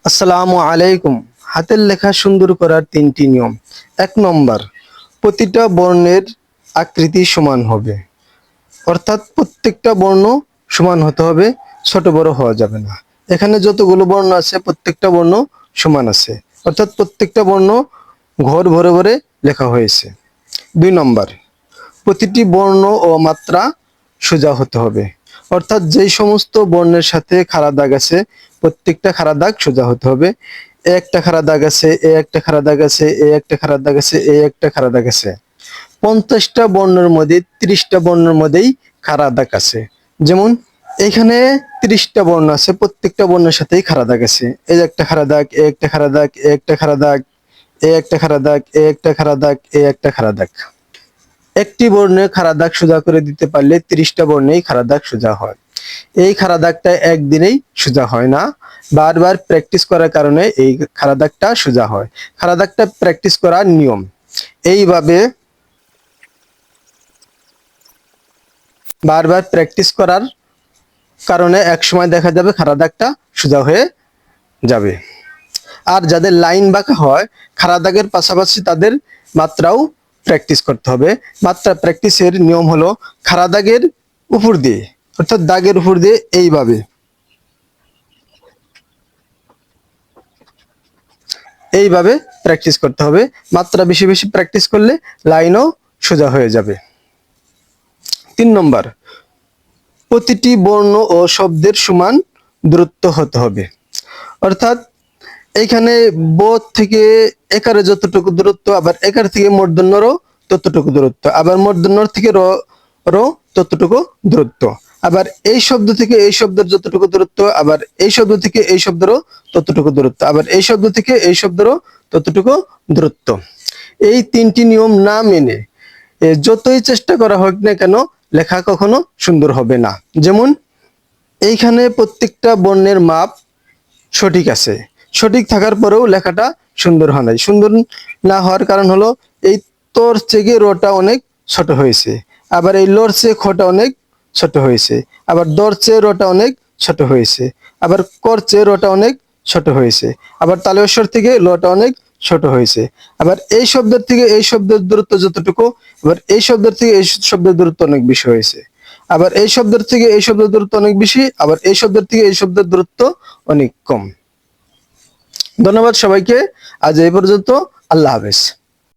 আসসালামু আলাইকুম। হাতের লেখা সুন্দর করার তিনটি নিয়ম। ১ নম্বর, প্রতিটা বর্ণের আকৃতি সমান হবে, অর্থাৎ প্রত্যেকটা বর্ণ সমান হতে হবে, ছোট বড় হওয়া যাবে না। এখানে যতগুলো বর্ণ আছে প্রত্যেকটা বর্ণ সমান আছে, অর্থাৎ প্রত্যেকটা বর্ণ ঘর ভরে ভরে লেখা হয়েছে। ২ নম্বর, প্রতিটি বর্ণ ও মাত্রা সোজা হতে হবে, অর্থাৎ যেই সমস্ত বর্ণের সাথে খাড়া দাগ আছে প্রত্যেকটা খাড়া দাগ সোজা হতে হবে। এ একটা খাড়া দাগ আছে, এ একটা খাড়া দাগ আছে, এ একটা খাড়া দাগ আছে, এ একটা খাড়া দাগ আছে। 50টা বর্ণের মধ্যে 30টা বর্ণের মধ্যেই খাড়া দাগ আছে। যেমন এখানে 30টা বর্ণ আছে, প্রত্যেকটা বর্ণের সাথেই খাড়া দাগ আছে। এই একটা খাড়া দাগ, এ একটা খাড়া দাগ, এ একটা খাড়া দাগ, এ একটা খাড়া দাগ, এ একটা খাড়া দাগ, এ একটা খাড়া দাগ। একটি বর্ণে খাড়া দাগ সোজা করে দিতে পারলে 30টা বর্ণেই খাড়া দাগ সোজা হয়। এই খাড়া দাগটা একদিনেই সোজা হয় না, বারবার প্র্যাকটিস করার কারণে এই খাড়া দাগটা সোজা হয়। খাড়া দাগটা প্র্যাকটিস করার নিয়ম। এইভাবে বারবার প্র্যাকটিস করার কারণে এক সময় দেখা যাবে খাড়া দাগটা সোজা হয়ে যাবে। আর যাদের লাইন বাঁকা হয়, খাড়া দাগের পাশাপাশি তাদের মাত্রাও প্র্যাকটিস করতে হবে। মাত্রা প্র্যাকটিসের নিয়ম হলো খাড়া দাগের উপর দিয়ে, অর্থাৎ দাগের উপর দিয়ে এইভাবে এইভাবে প্র্যাকটিস করতে হবে। মাত্রা বেশি বেশি প্র্যাকটিস করলে লাইনও সোজা হয়ে যাবে। ৩ নম্বর, প্রতিটি বর্ণ ও শব্দের সমান দূরত্ব হতে হবে, অর্থাৎ এইখানে ব থেকে একারে যতটুকু দূরত্ব, আবার একার থেকে মূর্ধন্যরও ততটুকু দূরত্ব, আবার মূর্ধন্য থেকে র র ততটুকু দূরত্ব, আবার এই শব্দ থেকে এই শব্দের যতটুকু দূরত্ব, আবার এই শব্দ থেকে এই শব্দেরও ততটুকু দূরত্ব, আবার এই শব্দ থেকে এই শব্দেরও ততটুকু দূরত্ব। এই তিনটি নিয়ম না মেনে যতই চেষ্টা করা হোক না কেন লেখা কখনো সুন্দর হবে না। যেমন এইখানে প্রত্যেকটা বর্ণের মাপ সঠিক আছে, সঠিক থাকার পরেও লেখাটা সুন্দর হয় নাই। সুন্দর না হওয়ার কারণ হলো এই তোর চেয়ে রটা অনেক ছোট হয়েছে, আবার এই লোর চেয়ে খটা অনেক ছোট হয়েছে, আবার দর চেয়ে রটা অনেক ছোট হয়েছে, আবার কর চেয়ে রটা অনেক ছোট হয়েছে, আবার তালবেশ্বর থেকে লটা অনেক ছোট হয়েছে, আবার এই শব্দের থেকে এই শব্দের দূরত্ব যতটুকু, আবার এই শব্দের থেকে এই শব্দের দূরত্ব অনেক বেশি হয়েছে, আবার এই শব্দের থেকে এই শব্দের দূরত্ব অনেক বেশি, আবার এই শব্দের থেকে এই শব্দের দূরত্ব অনেক কম। ধন্যবাদ সবাইকে। আজ এই পর্যন্ত। আল্লাহ হাফেজ।